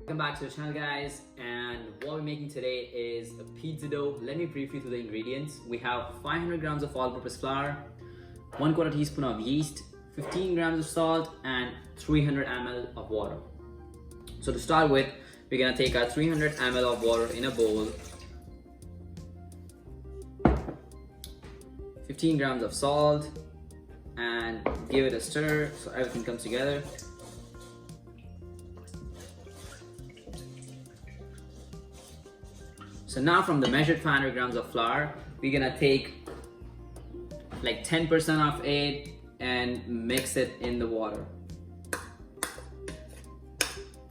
Welcome back to the channel, guys, and what we're making today is a pizza dough. Let me brief you through the ingredients. We have 500 grams of all-purpose flour, 1/4 teaspoon of yeast, 15 grams of salt, and 300 ml of water. So to start with, we're gonna take our 300 ml of water in a bowl, 15 grams of salt, and give it a stir so everything comes together. So now from the measured 500 grams of flour, we're gonna take like 10% of it and mix it in the water.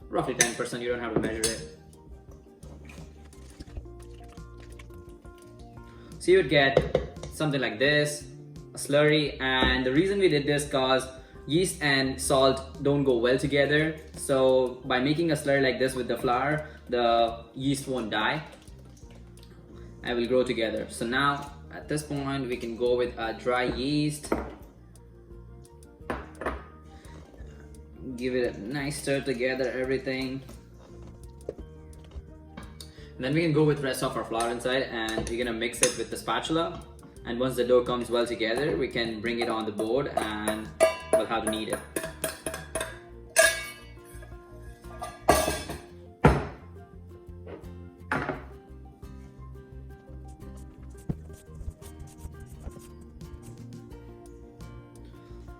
Roughly 10%, you don't have to measure it. So you would get something like this, a slurry, and the reason we did this cause yeast and salt don't go well together. So by making a slurry like this with the flour, the yeast won't die and will grow together. So now at this point we can go with a dry yeast, give it a nice stir together everything, and then we can go with rest of our flour inside and we're gonna mix it with the spatula, and once the dough comes well together we can bring it on the board and we'll have to knead it.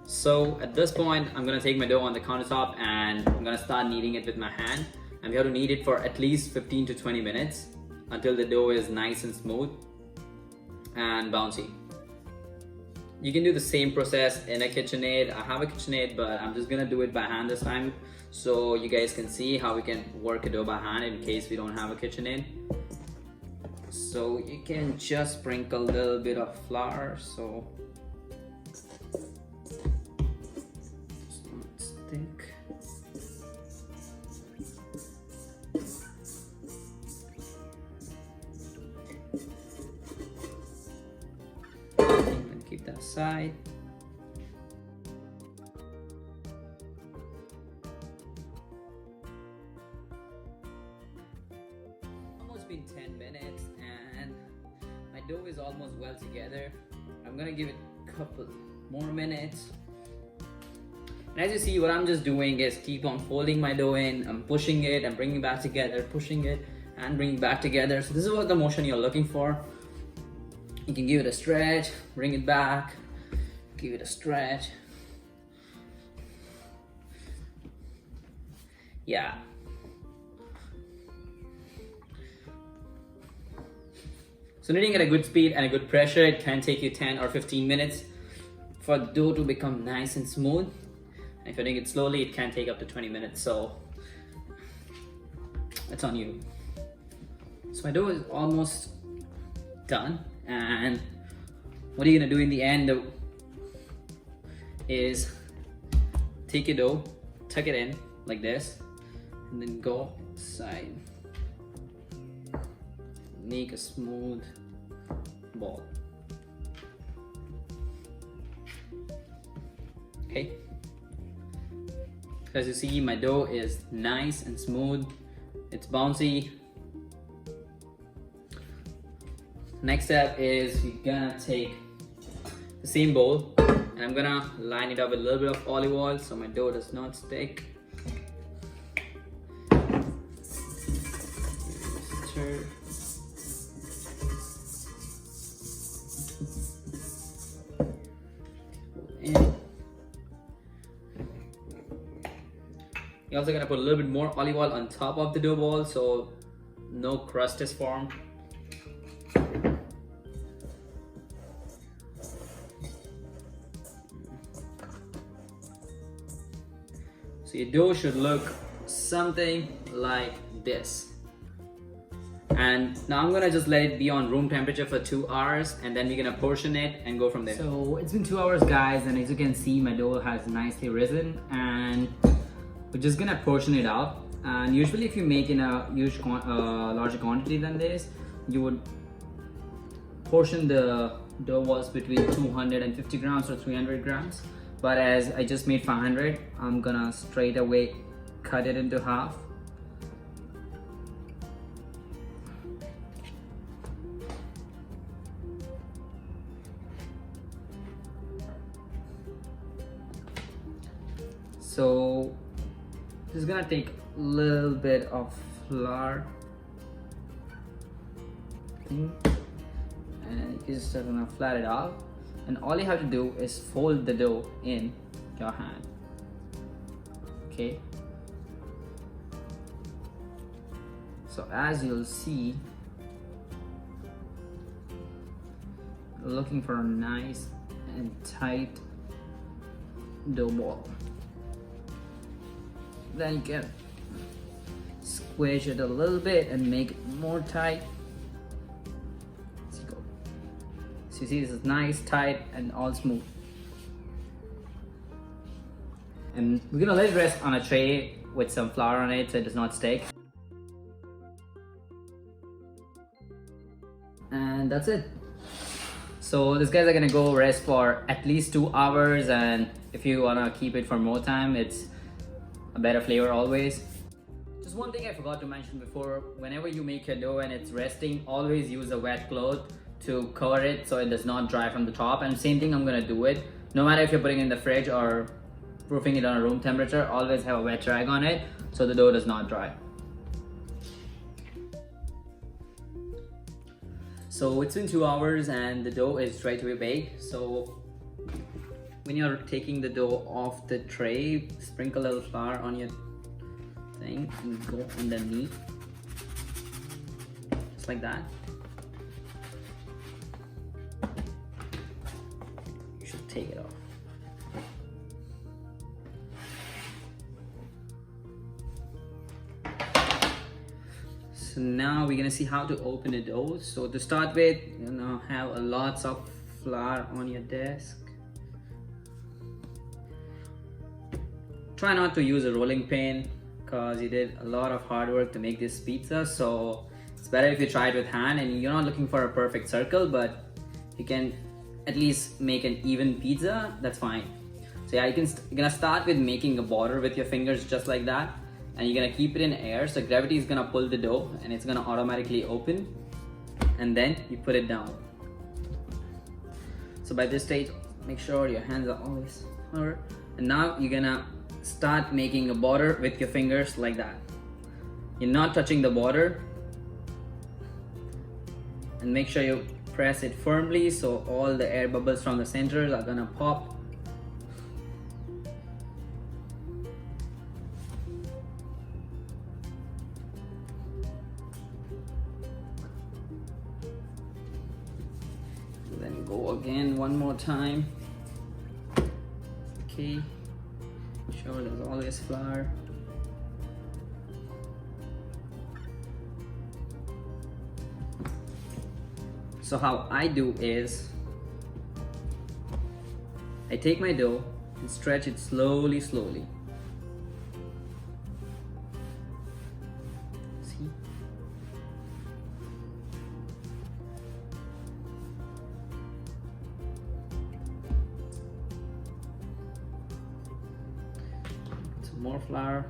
So at this point, I'm gonna take my dough on the countertop and I'm gonna start kneading it with my hand. And we have to knead it for at least 15 to 20 minutes until the dough is nice and smooth and bouncy. You can do the same process in a KitchenAid. I have a KitchenAid, but I'm just gonna do it by hand this time so you guys can see how we can work a dough by hand in case we don't have a KitchenAid. So you can just sprinkle a little bit of flour so think. And keep that aside. Almost been 10 minutes and my dough is almost well together. I'm gonna give it a couple more minutes. And as you see, what I'm just doing is keep on folding my dough in, I'm pushing it and bringing it back together, pushing it and bringing it back together. So this is what the motion you're looking for. You can give it a stretch, bring it back, give it a stretch. Yeah. So kneading at a good speed and a good pressure, it can take you 10 or 15 minutes for the dough to become nice and smooth. And if you're doing it slowly, it can take up to 20 minutes, so it's on you. So my dough is almost done, and what you're gonna do in the end is take your dough, tuck it in like this, and then go inside. Make a smooth ball. Okay. As you see, my dough is nice and smooth. It's bouncy. Next step is you're gonna take the same bowl and I'm gonna line it up with a little bit of olive oil so my dough does not stick. Stir. In. You're also gonna put a little bit more olive oil on top of the dough ball so no crust is formed. So your dough should look something like this. And now I'm gonna just let it be on room temperature for 2 hours and then we're gonna portion it and go from there. So it's been 2 hours, guys, and as you can see my dough has nicely risen and we're just gonna portion it out. And usually if you make in a larger quantity than this, you would portion the dough balls between 250 grams or 300 grams. But as I just made 500, I'm gonna straight away cut it into half So this is gonna take a little bit of flour thing, and you just gonna flat it out, and all you have to do is fold the dough in your hand. Okay, so as you'll see, looking for a nice and tight dough ball. Then you can squish it a little bit and make it more tight. So you see, this is nice, tight, and all smooth. And we're gonna let it rest on a tray with some flour on it so it does not stick. And that's it. So these guys are gonna go rest for at least 2 hours, and if you wanna keep it for more time, it's a better flavor always. Just one thing I forgot to mention before, whenever you make your dough and it's resting, always use a wet cloth to cover it so it does not dry from the top. And same thing I'm gonna do it. No matter if you're putting it in the fridge or proofing it on a room temperature, always have a wet rag on it so the dough does not dry. So it's been 2 hours and the dough is ready to be baked. So when you're taking the dough off the tray, sprinkle a little flour on your thing and go underneath, just like that. You should take it off. So now we're gonna see how to open the dough. So to start with, have a lots of flour on your desk. Try not to use a rolling pin because you did a lot of hard work to make this pizza. So it's better if you try it with hand, and you're not looking for a perfect circle, but you can at least make an even pizza, that's fine. So yeah, you're gonna start with making a border with your fingers just like that. And you're gonna keep it in air, so gravity is gonna pull the dough and it's gonna automatically open, and then you put it down. So by this stage, make sure your hands are always covered. And now you're gonna start making a border with your fingers like that. You're not touching the border, and make sure you press it firmly so all the air bubbles from the centers are gonna pop. Then go again one more time. Okay, sure, there's always flour. So how I do is, I take my dough and stretch it slowly. See? Some more flour.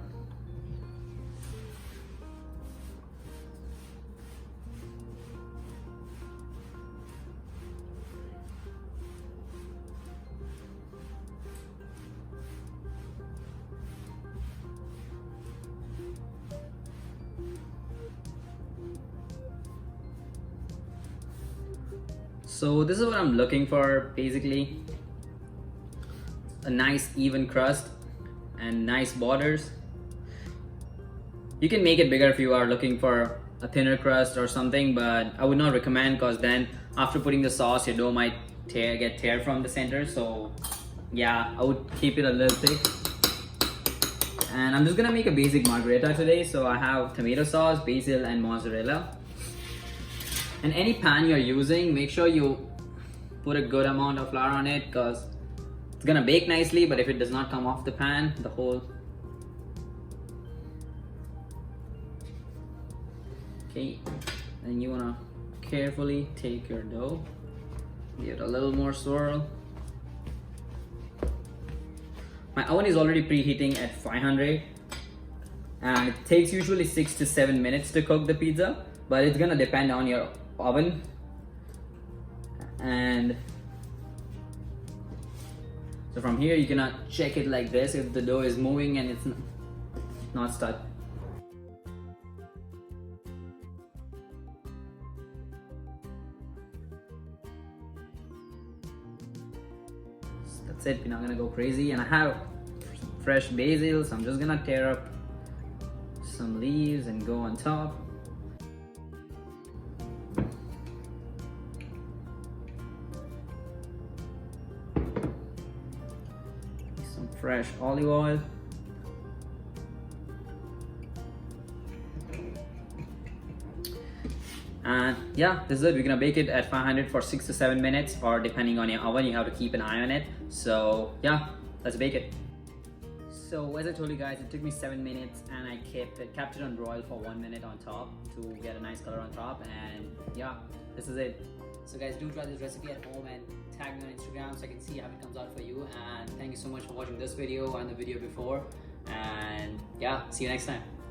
So this is what I'm looking for, basically. A nice even crust and nice borders. You can make it bigger if you are looking for a thinner crust or something, but I would not recommend, because then after putting the sauce, your dough might get tear from the center. So yeah, I would keep it a little thick. And I'm just gonna make a basic margherita today. So I have tomato sauce, basil, and mozzarella. And any pan you're using, make sure you put a good amount of flour on it, because it's gonna bake nicely, but if it does not come off the pan, the whole... Okay, then you wanna carefully take your dough, give it a little more swirl. My oven is already preheating at 500, and it takes usually 6 to 7 minutes to cook the pizza, but it's gonna depend on your oven. And So from here you cannot check it like this if the dough is moving and it's not stuck. So that's it, we're not gonna go crazy. And I have fresh basil, so I'm just gonna tear up some leaves and go on top. Some fresh olive oil. And yeah, this is it. We're gonna bake it at 500 for 6 to 7 minutes, or depending on your oven, you have to keep an eye on it. So yeah, let's bake it. So as I told you guys, it took me 7 minutes, and I kept it on broil for 1 minute on top to get a nice color on top. And yeah, this is it. So guys, do try this recipe at home and tag me on Instagram so I can see how it comes out for you. And thank you so much for watching this video and the video before. And yeah, see you next time.